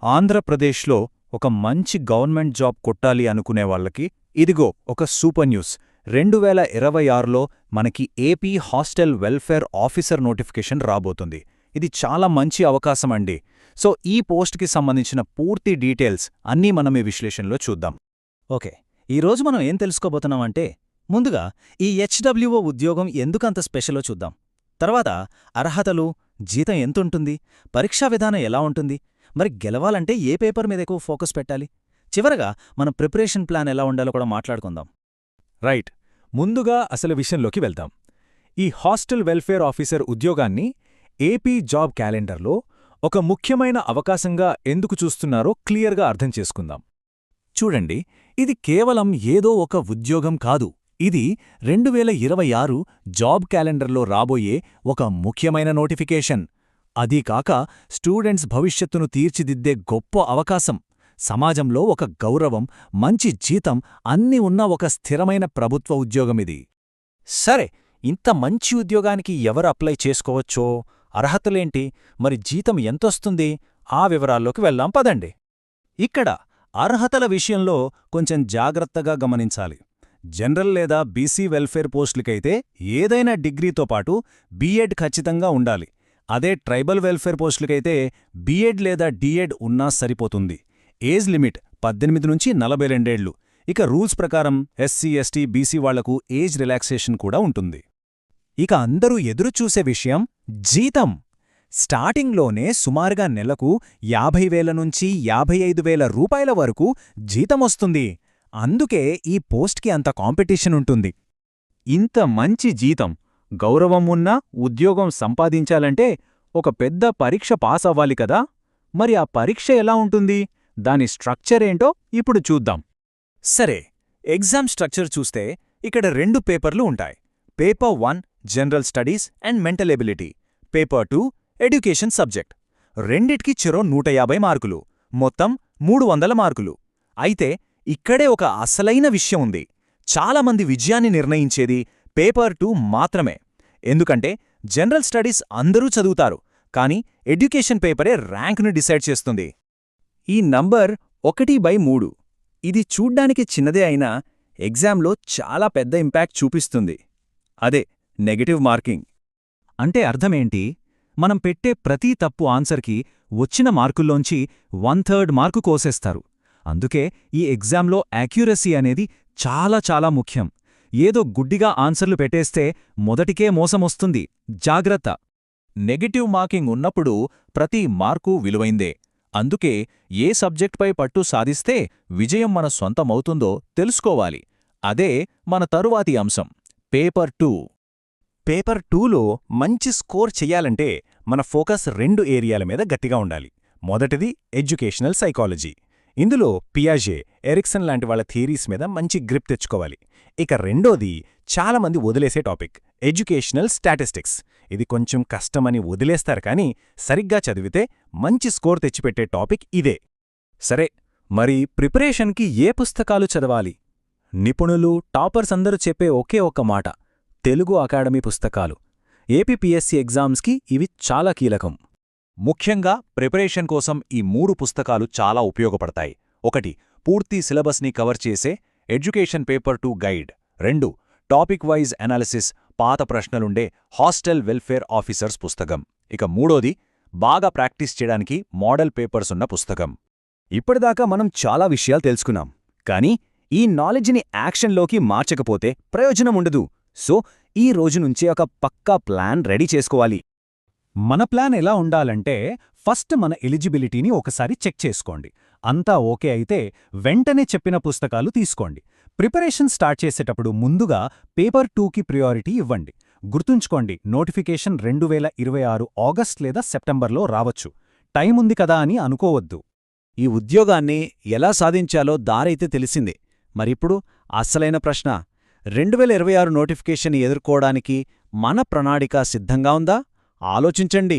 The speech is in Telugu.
ఆంధ్రప్రదేశ్లో ఒక మంచి గవర్నమెంట్ జాబ్ కొట్టాలి అనుకునే వాళ్ళకి ఇదిగో ఒక సూపర్ న్యూస్. 2026లో మనకి AP hostel welfare officer notification రాబోతుంది. ఇది చాలా మంచి అవకాశమండి. సో ఈ పోస్ట్కి సంబంధించిన పూర్తి డీటెయిల్స్ అన్నీ మనం ఈ విశ్లేషణలో చూద్దాం. ఓకే, ఈరోజు మనం ఏం తెలుసుకోబోతున్నామంటే, ముందుగా ఈ హెచ్డబ్ల్యూఓ ఉద్యోగం ఎందుకంత స్పెషలో చూద్దాం. తర్వాత అర్హతలు, జీతం ఎంతుంటుంది, పరీక్షా విధానం ఎలా ఉంటుంది, మరి గెలవాలంటే ఏ పేపర్ మీద ఎక్కువ ఫోకస్ పెట్టాలి, చివరగా మన ప్రిపరేషన్ ప్లాన్ ఎలా ఉండాలో కూడా మాట్లాడుకుందాం. రైట్, ముందుగా అసలు విషయంలోకి వెళ్దాం. ఈ హాస్టల్ వెల్ఫేర్ ఆఫీసర్ ఉద్యోగాన్ని ఏపీ జాబ్ క్యాలెండర్లో ఒక ముఖ్యమైన అవకాశంగా ఎందుకు చూస్తున్నారో క్లియర్గా అర్థం చేసుకుందాం. చూడండి, ఇది కేవలం ఏదో ఒక ఉద్యోగం కాదు. ఇది 2026 జాబ్ క్యాలెండర్లో రాబోయే ఒక ముఖ్యమైన నోటిఫికేషన్. అదీకాక స్టూడెంట్స్ భవిష్యత్తును తీర్చిదిద్దే గొప్ప అవకాశం. సమాజంలో ఒక గౌరవం, మంచి జీతం అన్నీ ఉన్న ఒక స్థిరమైన ప్రభుత్వ ఉద్యోగమిది. సరే, ఇంత మంచి ఉద్యోగానికి ఎవరు అప్లై చేసుకోవచ్చో, అర్హతలేంటి, మరి జీతం ఎంతొస్తుంది, ఆ వివరాల్లోకి వెళ్దాం పదండి. ఇక్కడ అర్హతల విషయంలో కొంచెం జాగ్రత్తగా గమనించాలి. జనరల్ లేదా బీసీ వెల్ఫేర్ పోస్టులకైతే ఏదైనా డిగ్రీతో పాటు బీఎడ్ ఖచ్చితంగా ఉండాలి. అదే ట్రైబల్ వెల్ఫేర్ పోస్టులకైతే బీఎడ్ లేదా డీఎడ్ ఉన్నా సరిపోతుంది. ఏజ్ లిమిట్ 18 నుంచి 42 ఏళ్లు. ఇక రూల్స్ ప్రకారం ఎస్సీ, ఎస్టీ, బీసీ వాళ్లకు ఏజ్ రిలాక్సేషన్ కూడా ఉంటుంది. ఇక అందరూ ఎదురుచూసే విషయం జీతం. స్టార్టింగ్లోనే సుమారుగా నెలకు 50,000 నుంచి 55,000 రూపాయల వరకు జీతమొస్తుంది. అందుకే ఈ పోస్ట్కి అంత కాంపిటీషన్ ఉంటుంది. ఇంత మంచి జీతం, గౌరవం ఉన్న ఉద్యోగం సంపాదించాలంటే ఒక పెద్ద పరీక్ష పాస్ అవ్వాలి కదా. మరి ఆ పరీక్ష ఎలా ఉంటుంది, దాని స్ట్రక్చర్ ఏంటో ఇప్పుడు చూద్దాం. సరే, ఎగ్జామ్ స్ట్రక్చర్ చూస్తే ఇక్కడ 2 పేపర్లు ఉంటాయి. Paper 1 general studies and mental ability, paper 2 education subject. రెండిటికి చెరో 150 మార్కులు, మొత్తం 300 మార్కులు. అయితే ఇక్కడే ఒక అసలైన విషయం ఉంది. చాలామంది విజయాన్ని నిర్ణయించేది పేపర్ 2 మాత్రమే. ఎందుకంటే జనరల్ స్టడీస్ అందరూ చదువుతారు, కానీ ఎడ్యుకేషన్ పేపరే ర్యాంకును డిసైడ్ చేస్తుంది. ఈ నంబర్ 1/3 ఇది చూడ్డానికి చిన్నదే అయినా ఎగ్జామ్లో చాలా పెద్ద ఇంపాక్ట్ చూపిస్తుంది. అదే నెగటివ్ మార్కింగ్. అంటే అర్థమేంటి? మనం పెట్టే ప్రతి తప్పు ఆన్సర్కి వచ్చిన మార్కుల్లోంచి 1/3 మార్కు కోసేస్తారు. అందుకే ఈ ఎగ్జామ్లో యాక్యురసీ అనేది చాలా చాలా ముఖ్యం. ఏదో గుడ్డిగా ఆన్సర్లు పెట్టేస్తే మొదటికే మోసమొస్తుంది. జాగ్రత్త. నెగటివ్ మార్కింగ్ ఉన్నప్పుడు ప్రతి మార్కు విలువైందే. అందుకే ఏ సబ్జెక్ట్పై పట్టు సాధిస్తే విజయం మన సొంతమవుతుందో తెలుసుకోవాలి. అదే మన తరువాతి అంశం, పేపర్ 2. పేపర్ 2లో మంచి స్కోర్ చెయ్యాలంటే మన ఫోకస్ 2 ఏరియాల మీద గట్టిగా ఉండాలి. మొదటిది ఎడ్యుకేషనల్ సైకాలజీ. ఇందులో పియాజే, ఎరిక్సన్ లాంటి వాళ్ళ థియరీస్ మీద మంచి గ్రిప్ తెచ్చుకోవాలి. ఇక రెండోది చాలామంది వదిలేసే టాపిక్, ఎడ్యుకేషనల్ స్టాటిస్టిక్స్. ఇది కొంచెం కష్టమని వదిలేస్తారు, కానీ సరిగ్గా చదివితే మంచి స్కోర్ తెచ్చిపెట్టే టాపిక్ ఇదే. సరే, మరి ప్రిపరేషన్కి ఏ పుస్తకాలు చదవాలి? నిపుణులు, టాపర్స్ అందరూ చెప్పే ఒకే ఒక్క మాట, తెలుగు అకాడమీ పుస్తకాలు. ఏపీపీఎస్సీ ఎగ్జామ్స్కి ఇవి చాలా కీలకం. ముఖ్యంగా ప్రిపరేషన్ కోసం ఈ 3 పుస్తకాలు చాలా ఉపయోగపడతాయి. 1 పూర్తి సిలబస్ని కవర్ చేసే education paper 2 guide. 2 topic wise analysis, పాత ప్రశ్నలుండే హాస్టల్ వెల్ఫేర్ ఆఫీసర్స్ పుస్తకం. ఇక 3ది బాగా ప్రాక్టీస్ చేయడానికి మోడల్ పేపర్స్ ఉన్న పుస్తకం. ఇప్పటిదాకా మనం చాలా విషయాలు తెలుసుకున్నాం, కానీ ఈ నాలెడ్జ్ని యాక్షన్లోకి మార్చకపోతే ప్రయోజనం ఉండదు. సో ఈ రోజు నుంచే ఒక పక్కా ప్లాన్ రెడీ చేసుకోవాలి. మన ప్లాన్ ఎలా ఉండాలంటే, ఫస్ట్ మన ఎలిజిబిలిటీని ఒకసారి చెక్ చేసుకోండి. అంతా ఓకే అయితే వెంటనే చెప్పిన పుస్తకాలు తీసుకోండి. ప్రిపరేషన్ స్టార్ట్ చేసేటప్పుడు ముందుగా పేపర్ 2కి ప్రియారిటీ ఇవ్వండి. గుర్తుంచుకోండి, నోటిఫికేషన్ 2026 ఆగస్ట్ లేదా సెప్టెంబర్లో రావచ్చు. టైం ఉంది కదా అని అనుకోవద్దు. ఈ ఉద్యోగాన్ని ఎలా సాధించాలో దారైతే తెలిసిందే. మరిప్పుడు అసలైన ప్రశ్న, 2026 నోటిఫికేషన్ ఎదుర్కోవడానికి మన ప్రణాళిక సిద్ధంగా ఉందా? ఆలోచించండి.